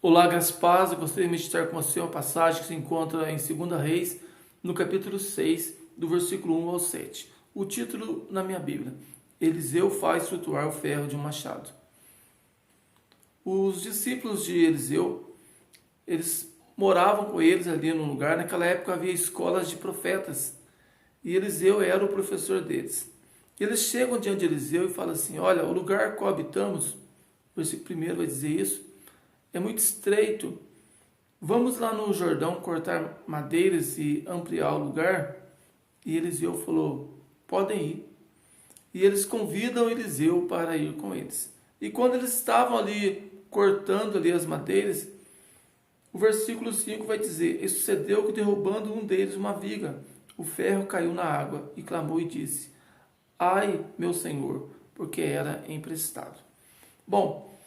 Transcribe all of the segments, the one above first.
Olá, graças e paz. Eu gostaria de meditar com você uma passagem que se encontra em 2 Reis, no capítulo 6, do versículo 1 ao 7. O título na minha Bíblia: Eliseu faz flutuar o ferro de um machado. Os discípulos de Eliseu, eles moravam com eles ali no lugar. Naquela época havia escolas de profetas e Eliseu era o professor deles. Eles chegam diante de Eliseu e falam assim: olha, o lugar qual habitamos, o versículo 1 vai dizer isso, é muito estreito. Vamos lá no Jordão cortar madeiras e ampliar o lugar? E Eliseu falou: podem ir. E eles convidam Eliseu para ir com eles. E quando eles estavam ali cortando ali as madeiras, o versículo 5 vai dizer: e sucedeu que, derrubando um deles uma viga, o ferro caiu na água, e clamou e disse: ai, meu senhor, porque era emprestado. Bom,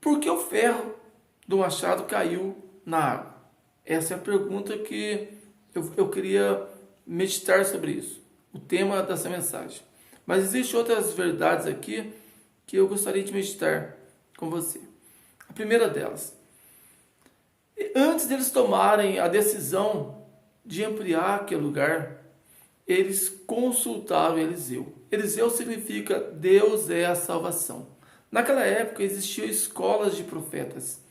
por que o ferro do machado caiu na água? Essa é a pergunta que eu queria meditar sobre isso, o tema dessa mensagem. Mas existem outras verdades aqui que eu gostaria de meditar com você. A primeira delas: antes deles tomarem a decisão de ampliar aquele lugar, eles consultaram Eliseu. Eliseu significa Deus é a salvação. Naquela época existiam escolas de profetas.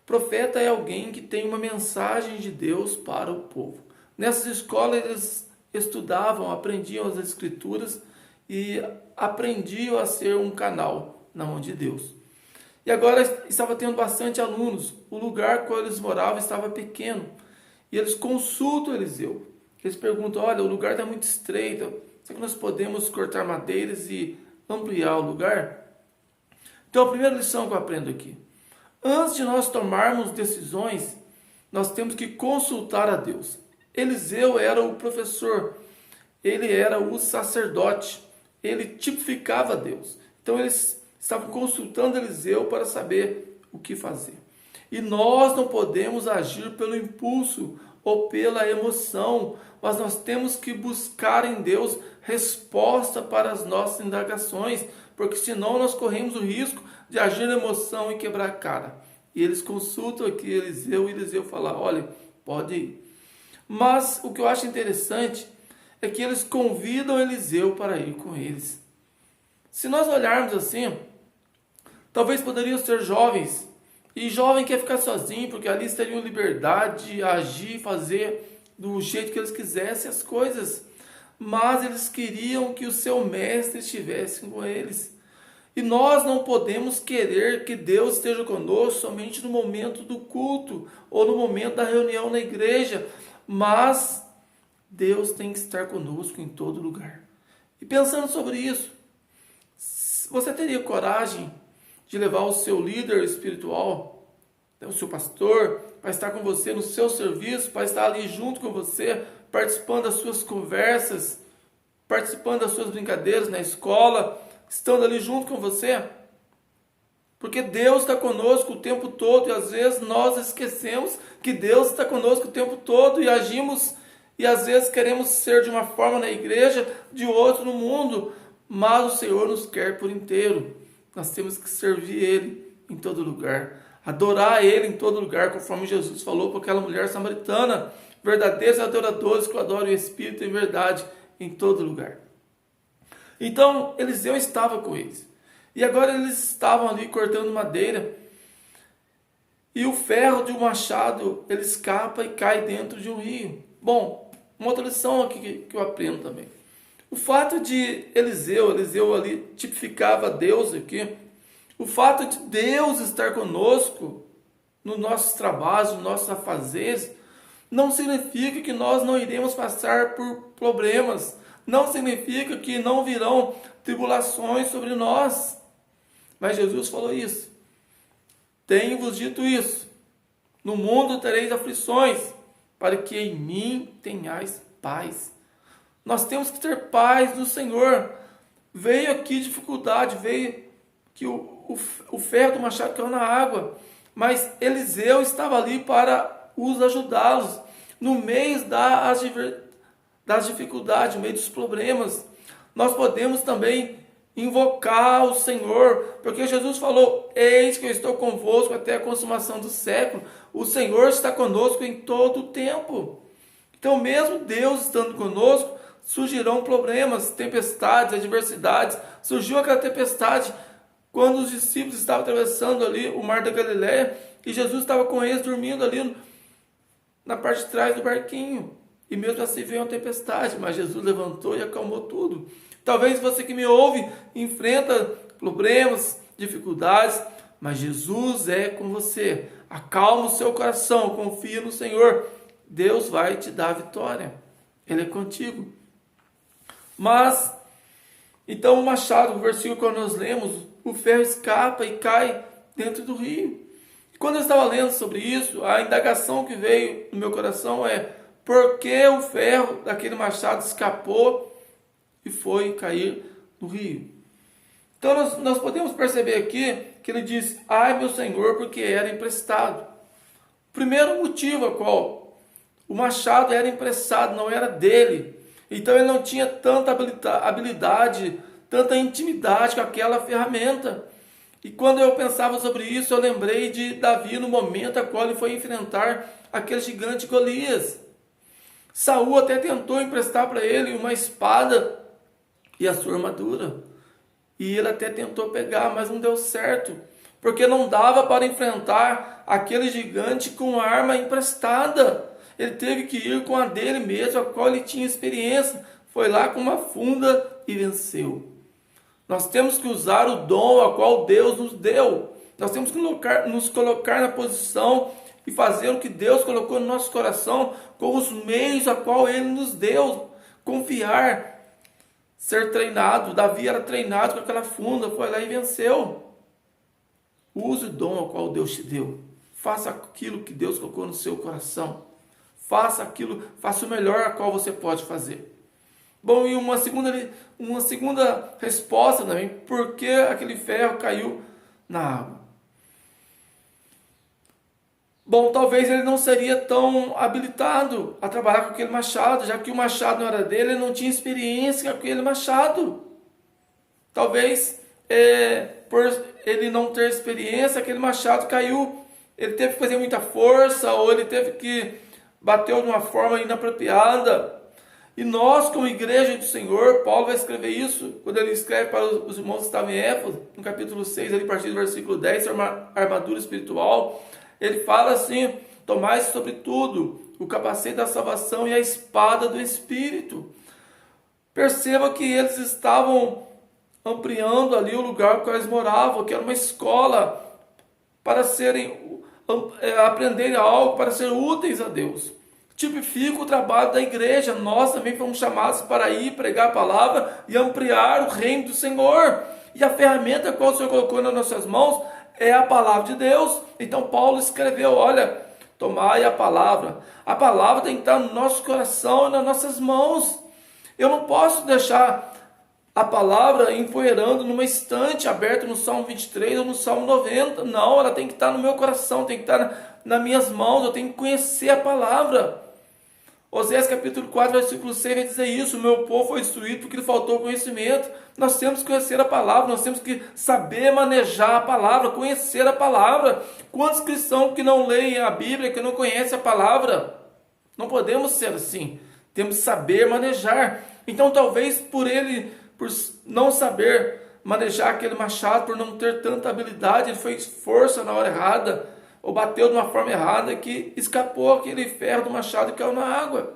Profeta é alguém que tem uma mensagem de Deus para o povo. Nessas escolas eles estudavam, aprendiam as escrituras e aprendiam a ser um canal na mão de Deus. E agora estava tendo bastante alunos. O lugar qual eles moravam estava pequeno. E eles consultam Eliseu. Eles perguntam: olha, o lugar está muito estreito. Será que nós podemos cortar madeiras e ampliar o lugar? Então a primeira lição que eu aprendo aqui: antes de nós tomarmos decisões, nós temos que consultar a Deus. Eliseu era o professor, ele era o sacerdote, ele tipificava Deus. Então eles estavam consultando Eliseu para saber o que fazer. E nós não podemos agir pelo impulso ou pela emoção, mas nós temos que buscar em Deus resposta para as nossas indagações, porque senão nós corremos o risco de agir na emoção e quebrar a cara. E eles consultam aqui Eliseu, e Eliseu fala: olha, pode ir. Mas o que eu acho interessante é que eles convidam Eliseu para ir com eles. Se nós olharmos assim, talvez poderiam ser jovens, e jovem quer ficar sozinho, porque ali eles teriam liberdade de agir, fazer do jeito que eles quisessem as coisas. Mas eles queriam que o seu mestre estivesse com eles. E nós não podemos querer que Deus esteja conosco somente no momento do culto ou no momento da reunião na igreja, mas Deus tem que estar conosco em todo lugar. E pensando sobre isso, você teria coragem de levar o seu líder espiritual, o seu pastor, para estar com você no seu serviço, para estar ali junto com você, participando das suas conversas, participando das suas brincadeiras na escola, estando ali junto com você? Porque Deus está conosco o tempo todo, e às vezes nós esquecemos que Deus está conosco o tempo todo e agimos, e às vezes queremos ser de uma forma na igreja, de outra no mundo, mas o Senhor nos quer por inteiro. Nós temos que servir Ele em todo lugar, adorar Ele em todo lugar, conforme Jesus falou para aquela mulher samaritana: verdadeiros adoradores que adoram o Espírito em verdade em todo lugar. Então Eliseu estava com eles, e agora eles estavam ali cortando madeira, e o ferro de um machado ele escapa e cai dentro de um rio. Bom, uma outra lição aqui que eu aprendo também: o fato de Eliseu ali tipificava Deus aqui. O fato de Deus estar conosco nos nossos trabalhos, nos nossos afazeres, não significa que nós não iremos passar por problemas. Não significa que não virão tribulações sobre nós. Mas Jesus falou isso: tenho-vos dito isso, no mundo tereis aflições, para que em mim tenhais paz. Nós temos que ter paz no Senhor. Veio aqui dificuldade, veio que o ferro do machado caiu na água, mas Eliseu estava ali para os ajudá-los no meio das dificuldades, no meio dos problemas. Nós podemos também invocar o Senhor, porque Jesus falou: eis que eu estou convosco até a consumação do século. O Senhor está conosco em todo o tempo. Então, mesmo Deus estando conosco, surgirão problemas, tempestades, adversidades. Surgiu aquela tempestade quando os discípulos estavam atravessando ali o mar da Galileia e Jesus estava com eles dormindo ali na parte de trás do barquinho. E mesmo assim veio uma tempestade, mas Jesus levantou e acalmou tudo. Talvez você que me ouve enfrenta problemas, dificuldades, mas Jesus é com você. Acalma o seu coração, confia no Senhor. Deus vai te dar a vitória. Ele é contigo. Mas, então o machado, o versículo que nós lemos, o ferro escapa e cai dentro do rio. E quando eu estava lendo sobre isso, a indagação que veio no meu coração é: por que o ferro daquele machado escapou e foi cair no rio? Então nós podemos perceber aqui que ele diz: ai meu Senhor, porque era emprestado. Primeiro motivo a qual o machado era emprestado, não era dele. Então ele não tinha tanta habilidade, tanta intimidade com aquela ferramenta. E quando eu pensava sobre isso, eu lembrei de Davi no momento a qual ele foi enfrentar aquele gigante Golias. Saul até tentou emprestar para ele uma espada e a sua armadura. E ele até tentou pegar, mas não deu certo. Porque não dava para enfrentar aquele gigante com arma emprestada. Ele teve que ir com a dele mesmo, a qual ele tinha experiência. Foi lá com uma funda e venceu. Nós temos que usar o dom a qual Deus nos deu. Nós temos que nos colocar na posição e fazer o que Deus colocou no nosso coração com os meios a qual Ele nos deu. Confiar, ser treinado. Davi era treinado com aquela funda, foi lá e venceu. Use o dom ao qual Deus te deu. Faça aquilo que Deus colocou no seu coração. Faça o melhor a qual você pode fazer. Bom, e uma segunda resposta também: por que aquele ferro caiu na água? Bom, talvez ele não seria tão habilitado a trabalhar com aquele machado, já que o machado não era dele, ele não tinha experiência com aquele machado. Talvez, por ele não ter experiência, aquele machado caiu, ele teve que fazer muita força, ou ele teve que bater de uma forma inapropriada. E nós, como igreja do Senhor, Paulo vai escrever isso, quando ele escreve para os irmãos que estavam em Éfeso, no capítulo 6, ali, a partir do versículo 10, sobre a armadura espiritual. Ele fala assim: tomai sobretudo o capacete da salvação e a espada do Espírito. Perceba que eles estavam ampliando ali o lugar onde eles moravam, que era uma escola para aprenderem algo, para ser úteis a Deus. Tipifica o trabalho da igreja. Nós também fomos chamados para ir pregar a palavra e ampliar o reino do Senhor. E a ferramenta que o Senhor colocou nas nossas mãos é a palavra de Deus. Então Paulo escreveu: olha, tomai a palavra. A palavra tem que estar no nosso coração e nas nossas mãos. Eu não posso deixar a palavra empoeirando numa estante aberta no Salmo 23 ou no Salmo 90. Não, ela tem que estar no meu coração, tem que estar nas minhas mãos. Eu tenho que conhecer a palavra. Oséias capítulo 4, versículo 6 vai dizer isso: o meu povo foi destruído porque lhe faltou conhecimento. Nós temos que conhecer a palavra, nós temos que saber manejar a palavra, conhecer a palavra. Quantos cristãos que não leem a Bíblia, que não conhecem a palavra? Não podemos ser assim. Temos que saber manejar. Então talvez por não saber manejar aquele machado, por não ter tanta habilidade, ele fez força na hora errada, ou bateu de uma forma errada, que escapou aquele ferro do machado e caiu na água.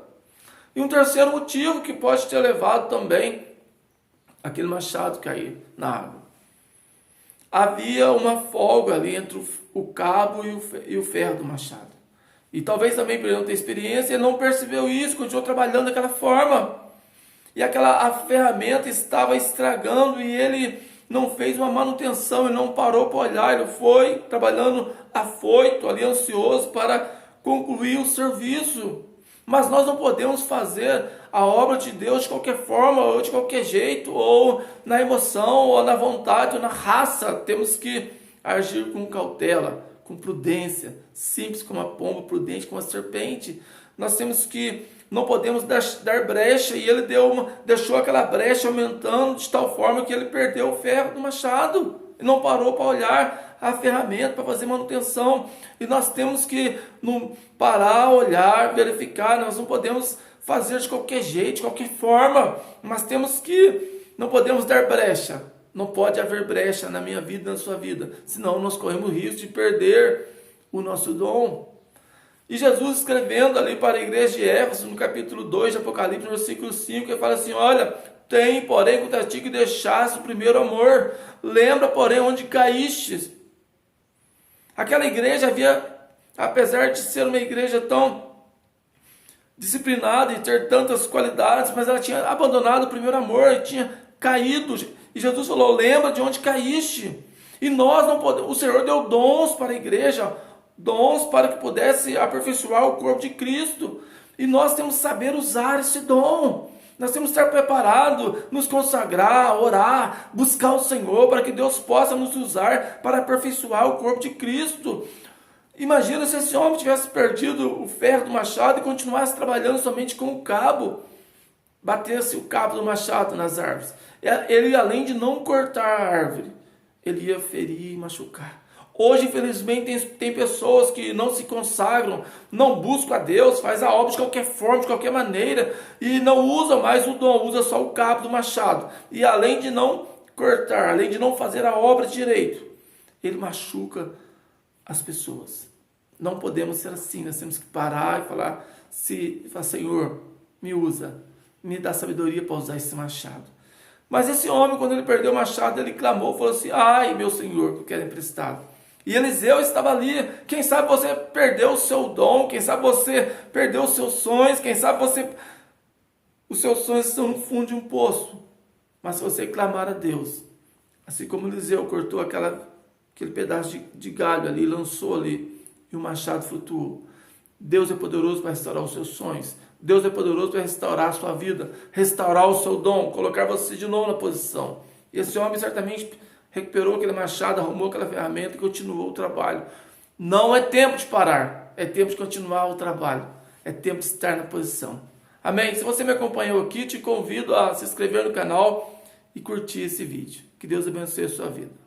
E um terceiro motivo que pode ter levado também aquele machado cair na água: havia uma folga ali entre o cabo e o ferro do machado. E talvez também por ele não ter experiência, ele não percebeu isso, continuou trabalhando daquela forma. E a ferramenta estava estragando e ele não fez uma manutenção, ele não parou para olhar, ele foi trabalhando afoito, ali ansioso para concluir o serviço. Mas nós não podemos fazer a obra de Deus de qualquer forma, ou de qualquer jeito, ou na emoção, ou na vontade, ou na raça. Temos que agir com cautela, com prudência, simples como a pomba, prudente como a serpente. Nós temos que, não podemos dar brecha, e ele deixou aquela brecha aumentando de tal forma que ele perdeu o ferro do machado, e não parou para olhar a ferramenta, para fazer manutenção. E nós temos que parar, olhar, verificar. Nós não podemos fazer de qualquer jeito, de qualquer forma, mas não podemos dar brecha. Não pode haver brecha na minha vida e na sua vida, senão nós corremos o risco de perder o nosso dom. E Jesus, escrevendo ali para a igreja de Éfeso, no capítulo 2 de Apocalipse, no versículo 5, ele fala assim: olha, tem, porém, contra ti que deixaste o primeiro amor. Lembra, porém, onde caíste. Aquela igreja apesar de ser uma igreja tão disciplinada e ter tantas qualidades, mas ela tinha abandonado o primeiro amor, tinha caído. E Jesus falou: lembra de onde caíste. E nós não podemos, o Senhor deu dons para a igreja, dons para que pudesse aperfeiçoar o corpo de Cristo. E nós temos que saber usar esse dom. Nós temos que estar preparados, nos consagrar, orar, buscar o Senhor para que Deus possa nos usar para aperfeiçoar o corpo de Cristo. Imagina se esse homem tivesse perdido o ferro do machado e continuasse trabalhando somente com o cabo, batesse o cabo do machado nas árvores. Ele, além de não cortar a árvore, ele ia ferir e machucar. Hoje, infelizmente, tem pessoas que não se consagram, não buscam a Deus, faz a obra de qualquer forma, de qualquer maneira, e não usa mais o dom, usa só o cabo do machado. E além de não cortar, além de não fazer a obra direito, ele machuca as pessoas. Não podemos ser assim, nós temos que parar e falar: Senhor, me usa, me dá sabedoria para usar esse machado. Mas esse homem, quando ele perdeu o machado, ele clamou, falou assim: ai, meu Senhor, que eu quero emprestado. E Eliseu estava ali. Quem sabe você perdeu o seu dom, quem sabe você perdeu os seus sonhos, quem sabe os seus sonhos estão no fundo de um poço. Mas se você clamar a Deus, assim como Eliseu cortou aquele pedaço de galho ali, lançou ali, e o machado flutuou. Deus é poderoso para restaurar os seus sonhos. Deus é poderoso para restaurar a sua vida, restaurar o seu dom, colocar você de novo na posição. E esse homem certamente recuperou aquele machado, arrumou aquela ferramenta e continuou o trabalho. Não é tempo de parar, é tempo de continuar o trabalho, é tempo de estar na posição. Amém? Se você me acompanhou aqui, te convido a se inscrever no canal e curtir esse vídeo. Que Deus abençoe a sua vida.